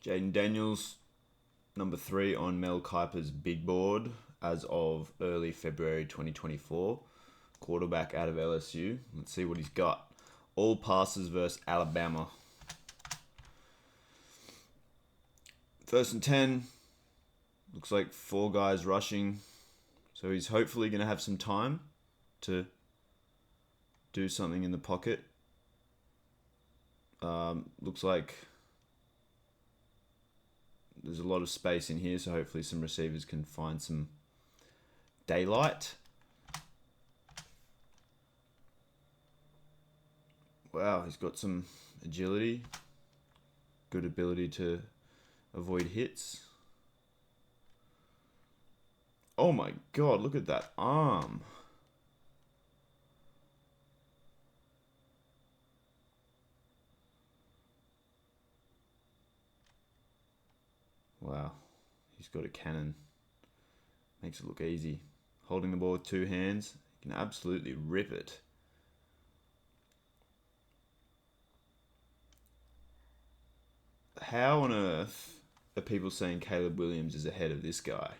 Jaden Daniels, number 3 on Mel Kiper's big board as of early February 2024. Quarterback out of LSU. Let's see what he's got. All passes versus Alabama. 1st and 10. Looks like 4 guys rushing. So he's hopefully going to have some time to do something in the pocket. Looks like there's a lot of space in here, so hopefully some receivers can find some daylight. Wow, he's got some agility, good ability to avoid hits. Oh my god, look at that arm. Wow, he's got a cannon. Makes it look easy. Holding the ball with 2 hands, he can absolutely rip it. How on earth are people saying Caleb Williams is ahead of this guy?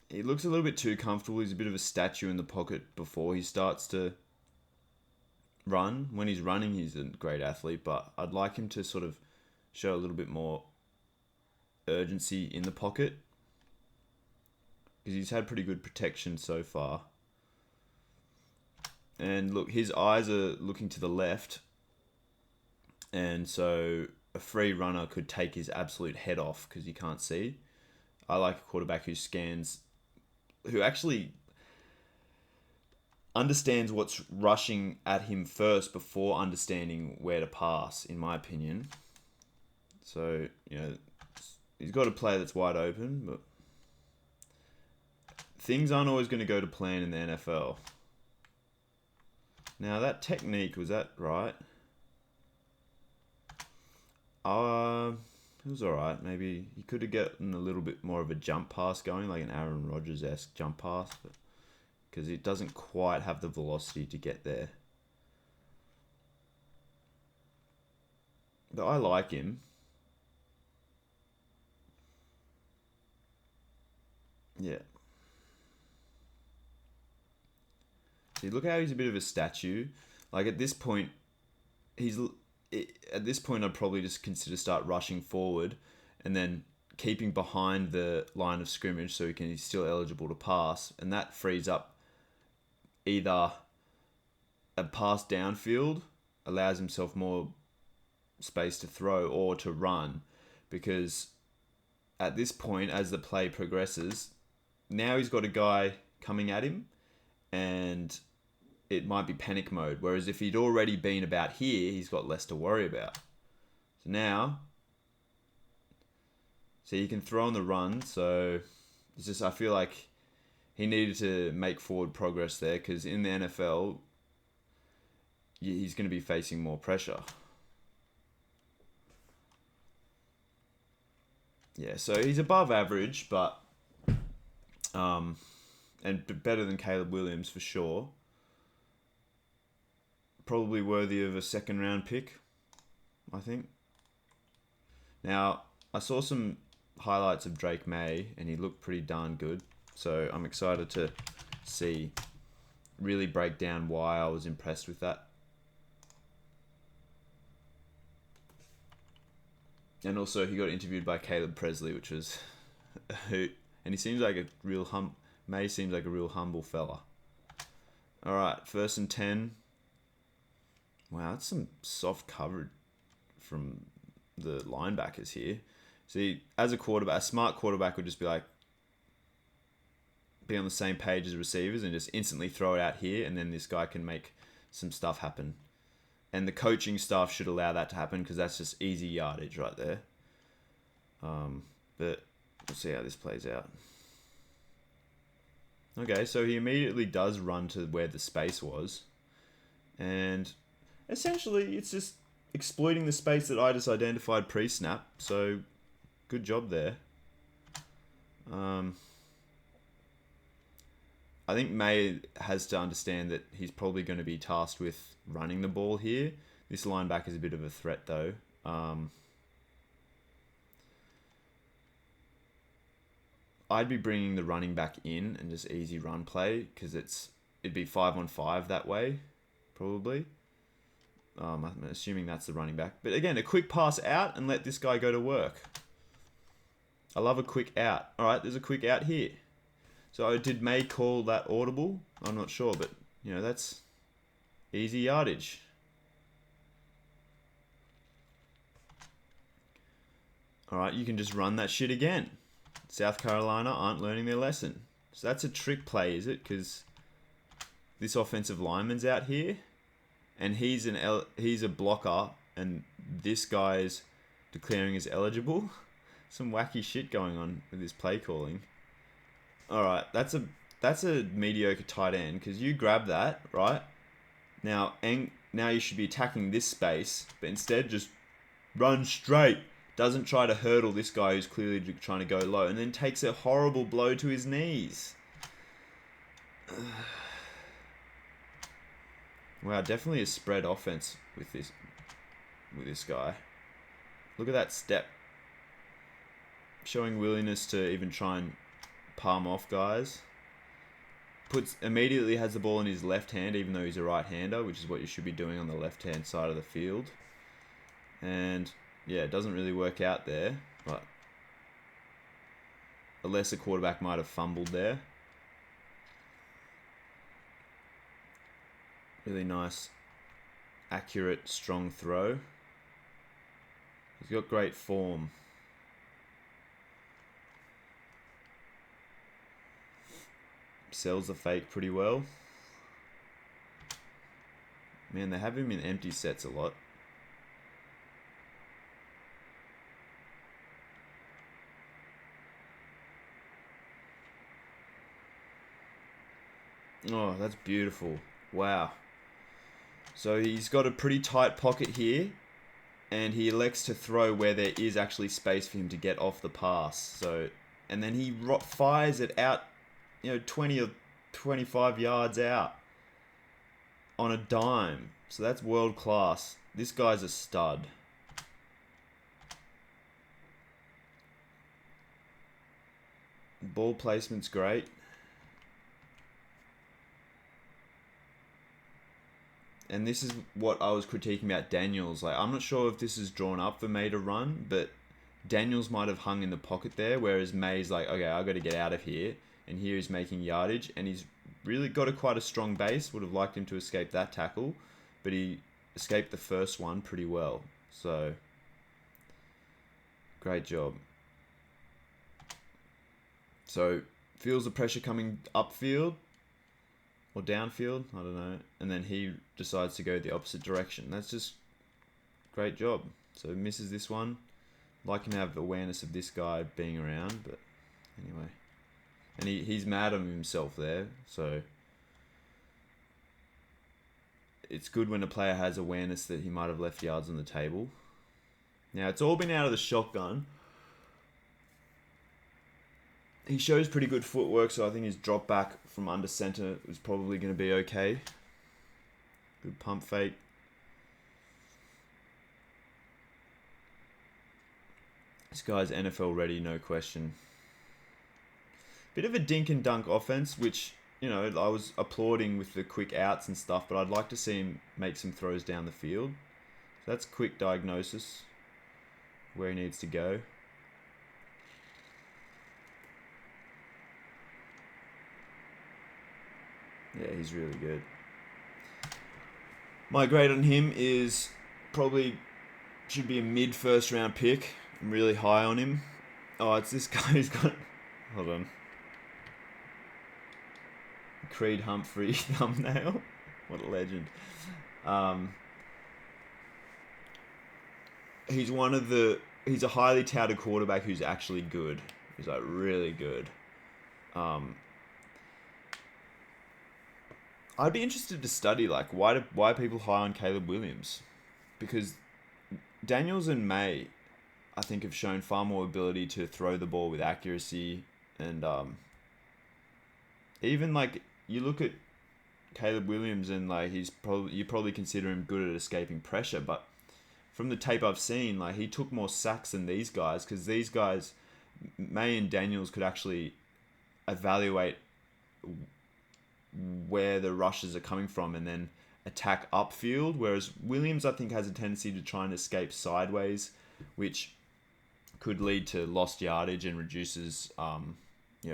He looks a little bit too comfortable. He's a bit of a statue in the pocket before he starts to run. When he's running, he's a great athlete, but I'd like him to sort of show a little bit more urgency in the pocket, because he's had pretty good protection so far. And look, his eyes are looking to the left, and so a free runner could take his absolute head off because he can't see. I like a quarterback who actually understands what's rushing at him first before understanding where to pass, in my opinion. So, he's got a player that's wide open, but things aren't always going to go to plan in the NFL. Now, that technique, was that right? It was alright. Maybe he could have gotten a little bit more of a jump pass going, like an Aaron Rodgers-esque jump pass, because it doesn't quite have the velocity to get there. But I like him. Yeah. See, look how he's a bit of a statue. Like at this point, I'd probably just consider start rushing forward, and then keeping behind the line of scrimmage so he's still eligible to pass, and that frees up either a pass downfield, allows himself more space to throw, or to run, because at this point, as the play progresses, now he's got a guy coming at him, and it might be panic mode. Whereas if he'd already been about here, he's got less to worry about. So now, he can throw on the run. So it's just, I feel like he needed to make forward progress there, because in the NFL, he's going to be facing more pressure. Yeah, so he's above average, but and better than Caleb Williams for sure. Probably worthy of a 2nd round pick, I think. Now, I saw some highlights of Drake Maye, and he looked pretty darn good. So I'm excited to really break down why I was impressed with that. And also, he got interviewed by Caleb Presley, which was a hoot. And he seems like Maye seems like a real humble fella. All right, 1st and 10. Wow, that's some soft coverage from the linebackers here. See, as a smart quarterback would just be on the same page as receivers and just instantly throw it out here, and then this guy can make some stuff happen. And the coaching staff should allow that to happen, because that's just easy yardage right there. But we'll see how this plays out. Okay, so he immediately does run to where the space was. And essentially, it's just exploiting the space that I just identified pre-snap. So, good job there. I think Maye has to understand that he's probably going to be tasked with running the ball here. This linebacker is a bit of a threat though. I'd be bringing the running back in and just easy run play because it'd be 5-on-5 that way, probably. I'm assuming that's the running back. But again, a quick pass out and let this guy go to work. I love a quick out. All right, there's a quick out here. So did Maye call that audible? I'm not sure, but that's easy yardage. All right, you can just run that shit again. South Carolina aren't learning their lesson. So that's a trick play, is it? Because this offensive lineman's out here, and he's a blocker, and this guy's declaring as eligible. Some wacky shit going on with this play calling. All right, that's a mediocre tight end because you grab that right now, and now you should be attacking this space, but instead just run straight. Doesn't try to hurdle this guy who's clearly trying to go low, and then takes a horrible blow to his knees. Wow, definitely a spread offense with this guy. Look at that step. Showing willingness to even try and palm off guys. Immediately has the ball in his left hand, even though he's a right-hander, which is what you should be doing on the left-hand side of the field. And yeah, it doesn't really work out there, but a lesser quarterback might have fumbled there. Really nice, accurate, strong throw. He's got great form. Sells the fake pretty well. Man, they have him in empty sets a lot. Oh, that's beautiful. Wow. So he's got a pretty tight pocket here, and he elects to throw where there is actually space for him to get off the pass. And then he fires it out, 20 or 25 yards out on a dime. So that's world class. This guy's a stud. Ball placement's great. And this is what I was critiquing about Daniels. I'm not sure if this is drawn up for Maye to run, but Daniels might have hung in the pocket there, whereas Maye's like, okay, I got to get out of here. And here he's making yardage, and he's really got quite a strong base. Would have liked him to escape that tackle, but he escaped the first one pretty well. So, great job. So, feels the pressure coming upfield or downfield, I don't know. And then he decides to go the opposite direction. That's just great job. So, misses this one. Like him to have awareness of this guy being around, but anyway. And he's mad at himself there, so it's good when a player has awareness that he might have left yards on the table. Now, it's all been out of the shotgun. He shows pretty good footwork, so I think his drop back from under center is probably going to be okay. Good pump fake. This guy's NFL ready, no question. Bit of a dink and dunk offense, which, I was applauding with the quick outs and stuff, but I'd like to see him make some throws down the field. So that's quick diagnosis, where he needs to go. Yeah, he's really good. My grade on him is probably should be a mid first round pick. I'm really high on him. Oh, it's this guy who's got... Hold on. Creed Humphrey thumbnail. What a legend. He's a highly touted quarterback who's actually good. He's really good. I'd be interested to study why are people high on Caleb Williams? Because Daniels and Maye, I think, have shown far more ability to throw the ball with accuracy, and even you look at Caleb Williams, and like you probably consider him good at escaping pressure, but from the tape I've seen, like he took more sacks than these guys, because these guys, May and Daniels, could actually evaluate where the rushes are coming from and then attack upfield, whereas Williams, I think, has a tendency to try and escape sideways, which could lead to lost yardage and reduces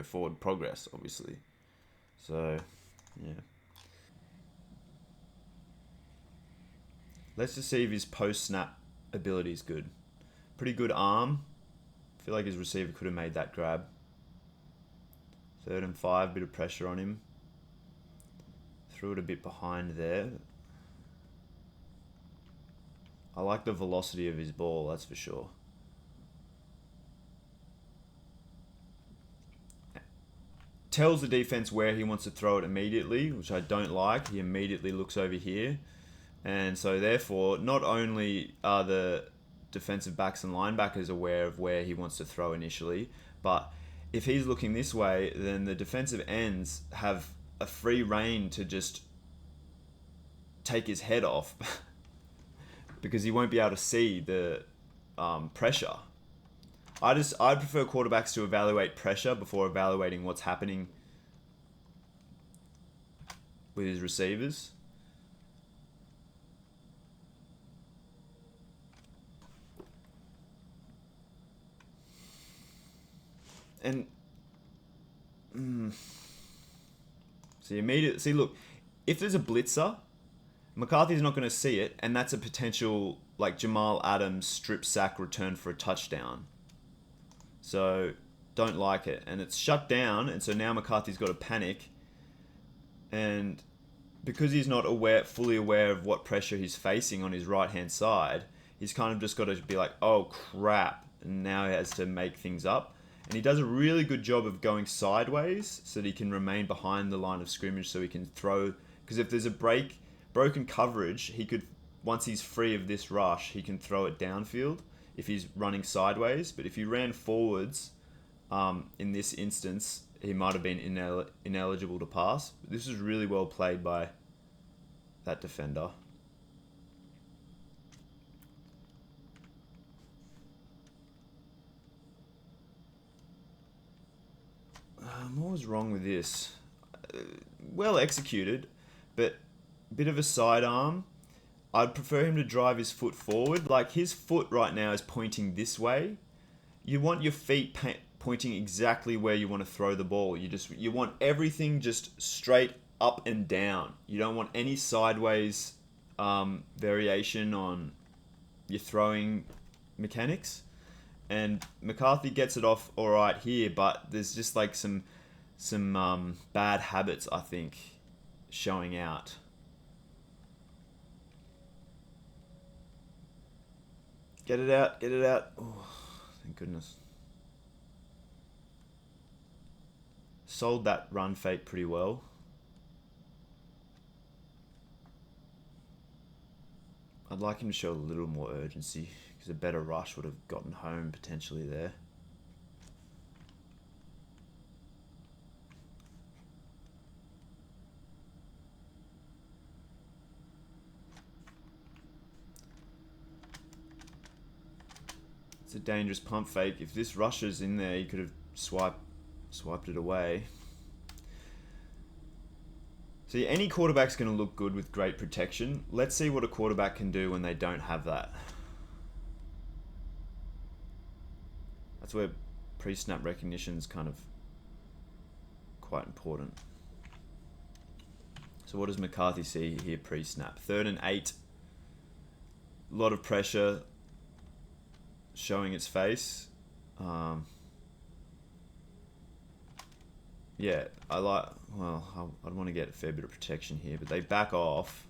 forward progress, obviously. So, yeah. Let's just see if his post-snap ability is good. Pretty good arm. I feel like his receiver could have made that grab. 3rd and 5, bit of pressure on him. Threw it a bit behind there. I like the velocity of his ball, that's for sure. Tells the defense where he wants to throw it immediately, which I don't like. He immediately looks over here. And so therefore, not only are the defensive backs and linebackers aware of where he wants to throw initially, but if he's looking this way, then the defensive ends have a free rein to just take his head off because he won't be able to see the pressure. I prefer quarterbacks to evaluate pressure before evaluating what's happening with his receivers. And see, look, if there's a blitzer, McCarthy's not going to see it, and that's a potential like Jamal Adams strip sack return for a touchdown. So don't like it, and it's shut down, and so now McCarthy's got to panic, and because he's not fully aware of what pressure he's facing on his right hand side, he's kind of just got to be like, oh crap, and now he has to make things up. And he does a really good job of going sideways so that he can remain behind the line of scrimmage so he can throw. Because if there's a broken coverage, he could, once he's free of this rush, he can throw it downfield if he's running sideways. But if he ran forwards, in this instance, he might have been ineligible to pass. This is really well played by that defender. What was wrong with this? Well executed, but bit of a sidearm. I'd prefer him to drive his foot forward. Like his foot right now is pointing this way. You want your feet pointing exactly where you want to throw the ball. You want everything just straight up and down. You don't want any sideways variation on your throwing mechanics. And McCarthy gets it off all right here, but there's just like some bad habits, I think, showing out. Get it out, get it out. Oh, thank goodness. Sold that run fake pretty well. I'd like him to show a little more urgency, because a better rush would have gotten home potentially there. It's a dangerous pump fake. If this rushes in there, he could have swiped it away. See, any quarterback's going to look good with great protection. Let's see what a quarterback can do when they don't have that. That's where pre-snap recognition is kind of quite important. So what does McCarthy see here pre-snap? 3rd and 8. A lot of pressure showing its face. Yeah, I'd want to get a fair bit of protection here, but they back off.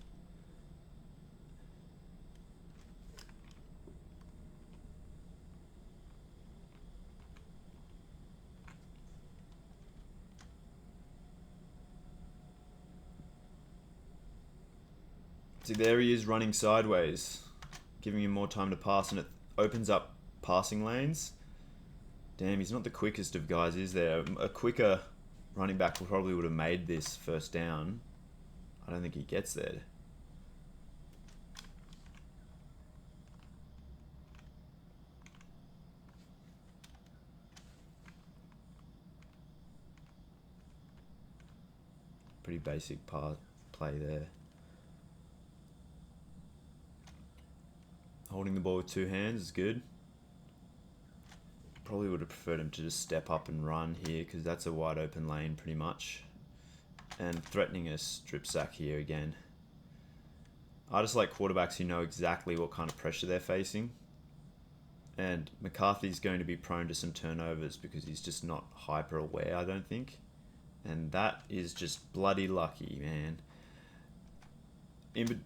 See, there he is running sideways, giving him more time to pass, and it opens up passing lanes. Damn, he's not the quickest of guys, is there? A quicker running back probably would have made this first down. I don't think he gets there. Pretty basic play there. Holding the ball with two hands is good. Probably would have preferred him to just step up and run here because that's a wide open lane pretty much. And threatening a strip sack here again. I just like quarterbacks who know exactly what kind of pressure they're facing. And McCarthy's going to be prone to some turnovers because he's just not hyper aware, I don't think. And that is just bloody lucky, man.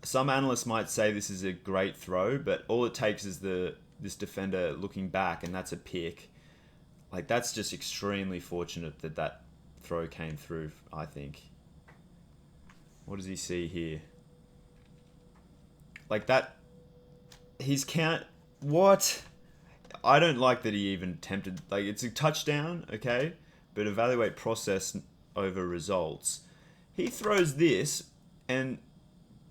Some analysts might say this is a great throw, but all it takes is this defender looking back, and that's a pick. Like, that's just extremely fortunate that throw came through, I think. What does he see here? Like that, he's what? I don't like that he even attempted, like, it's a touchdown, okay? But evaluate process over results. He throws this, and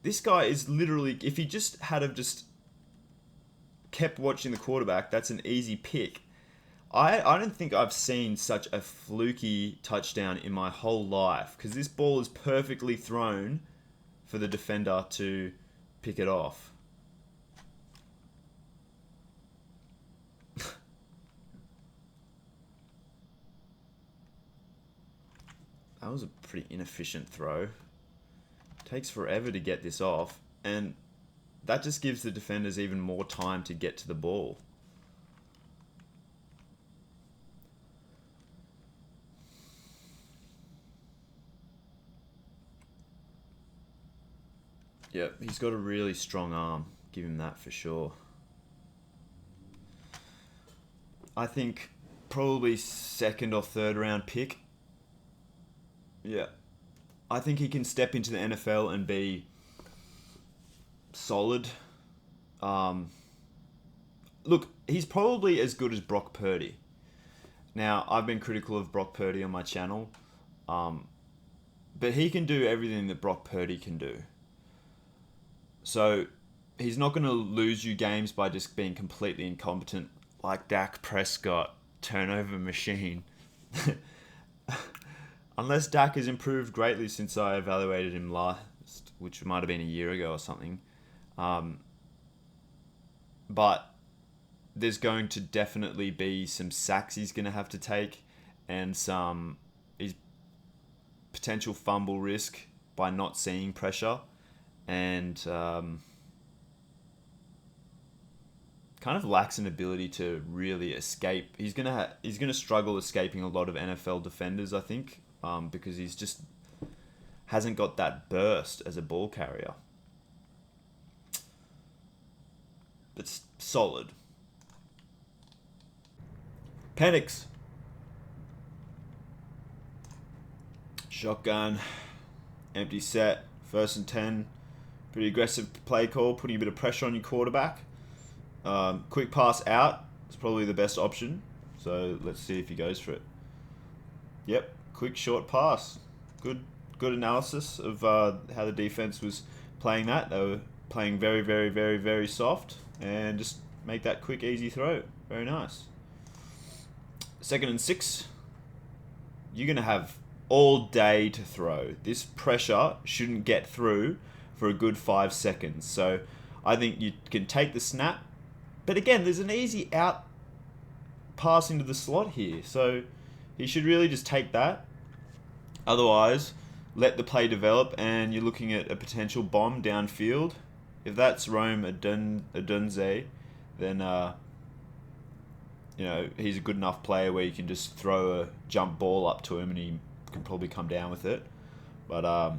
this guy is literally, if he just had have just kept watching the quarterback, that's an easy pick. I don't think I've seen such a fluky touchdown in my whole life, because this ball is perfectly thrown for the defender to pick it off. That was a pretty inefficient throw. Takes forever to get this off, and that just gives the defenders even more time to get to the ball. Yep, he's got a really strong arm. Give him that for sure. I think probably second or third round pick. Yeah. I think he can step into the NFL and be solid. Look, he's probably as good as Brock Purdy. Now, I've been critical of Brock Purdy on my channel, but he can do everything that Brock Purdy can do. So, he's not going to lose you games by just being completely incompetent like Dak Prescott, turnover machine. Unless Dak has improved greatly since I evaluated him last, which might have been a year ago or something. But there's going to definitely be some sacks he's going to have to take, and some his potential fumble risk by not seeing pressure, and kind of lacks an ability to really escape. He's gonna struggle escaping a lot of NFL defenders, I think, because he's just hasn't got that burst as a ball carrier. But solid. Penix. Shotgun. Empty set. 1st and 10. Pretty aggressive play call, putting a bit of pressure on your quarterback. Quick pass out is probably the best option. So let's see if he goes for it. Yep, quick short pass. Good analysis of how the defense was playing that. They were playing very, very, very, very soft, and just make that quick, easy throw. Very nice. 2nd and 6. You're going to have all day to throw. This pressure shouldn't get through for a good 5 seconds. So I think you can take the snap. But again, there's an easy out pass into the slot here. So he should really just take that. Otherwise, let the play develop, and you're looking at a potential bomb downfield. If that's Rome Odunze, then he's a good enough player where you can just throw a jump ball up to him and he can probably come down with it. But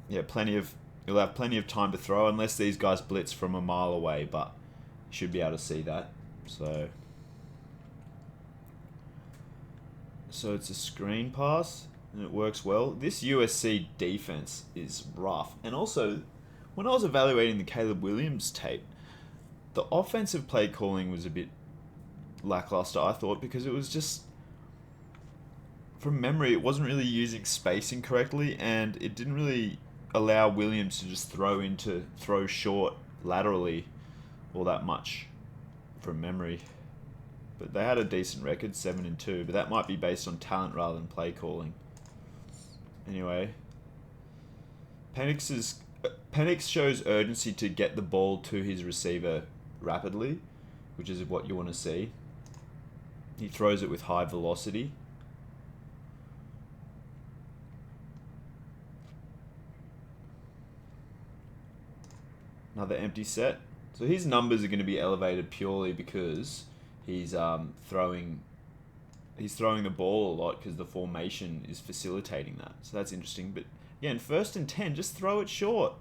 you'll have plenty of time to throw, unless these guys blitz from a mile away, but you should be able to see that. So it's a screen pass, and it works well. This USC defense is rough. And also, when I was evaluating the Caleb Williams tape, the offensive play calling was a bit lackluster, I thought, because it was just, from memory, it wasn't really using spacing correctly, and it didn't really allow Williams to just throw short laterally all that much from memory. But they had a decent record, 7-2. But that might be based on talent rather than play calling. Anyway, Penix shows urgency to get the ball to his receiver rapidly, which is what you want to see. He throws it with high velocity. Another empty set. So his numbers are going to be elevated purely because he's throwing the ball a lot because the formation is facilitating that. So that's interesting. But again, 1st and 10, just throw it short.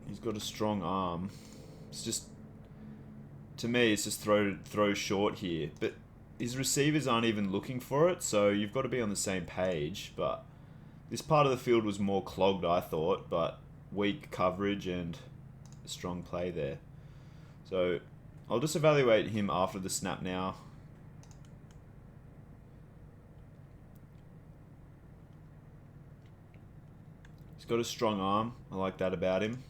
He's got a strong arm. It's just, to me, it's just throw short here. But his receivers aren't even looking for it, so you've got to be on the same page. But this part of the field was more clogged, I thought, but weak coverage and a strong play there. So I'll just evaluate him after the snap now. He's got a strong arm. I like that about him.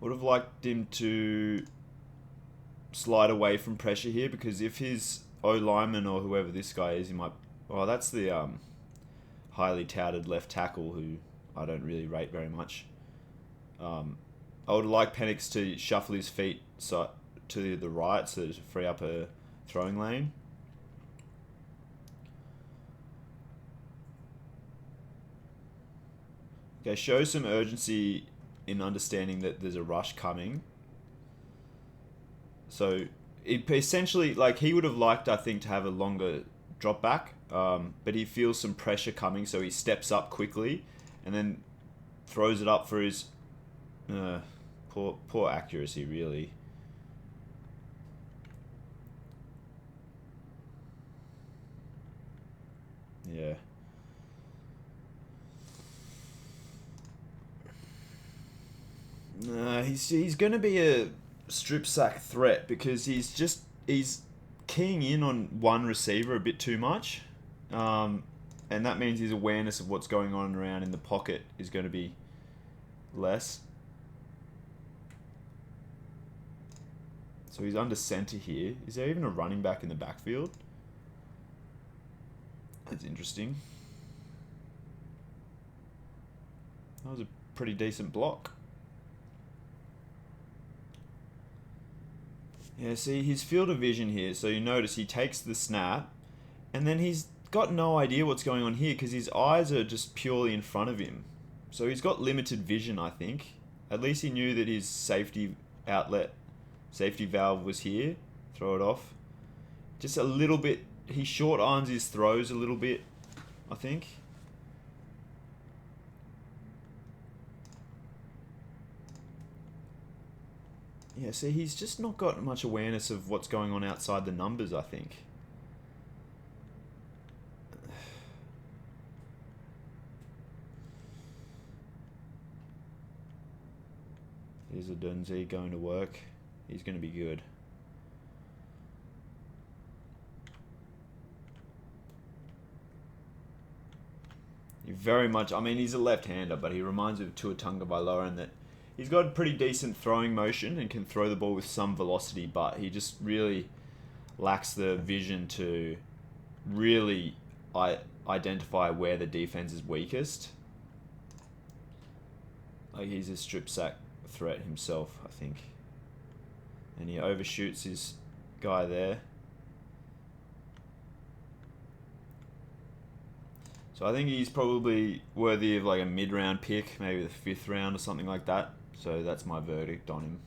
Would have liked him to slide away from pressure here, because if his O-lineman or whoever this guy is, he might... Oh, that's the highly touted left tackle who I don't really rate very much. I would like Penix to shuffle his feet to the right so to free up a throwing lane. Okay, show some urgency in understanding that there's a rush coming. So it essentially, like, he would have liked, I think, to have a longer drop back, but he feels some pressure coming, so he steps up quickly and then throws it up for his poor accuracy, really. Yeah. He's going to be a strip sack threat because he's keying in on one receiver a bit too much, and that means his awareness of what's going on around in the pocket is going to be less. So he's under center here. Is there even a running back in the backfield? That's interesting. That was a pretty decent block. Yeah, see, his field of vision here, so you notice he takes the snap, and then he's got no idea what's going on here because his eyes are just purely in front of him. So he's got limited vision, I think. At least he knew that his safety valve was here. Throw it off. Just a little bit, he short arms his throws a little bit, I think. Yeah, see, he's just not got much awareness of what's going on outside the numbers, I think. Here's a Dunze going to work. He's going to be good. Very much, I mean, he's a left-hander, but he reminds me of Tua Tagovailoa in that he's got a pretty decent throwing motion and can throw the ball with some velocity, but he just really lacks the vision to really identify where the defense is weakest. Like, he's a strip sack threat himself, I think. And he overshoots his guy there. So I think he's probably worthy of like a mid-round pick, maybe the 5th round or something like that. So that's my verdict on him.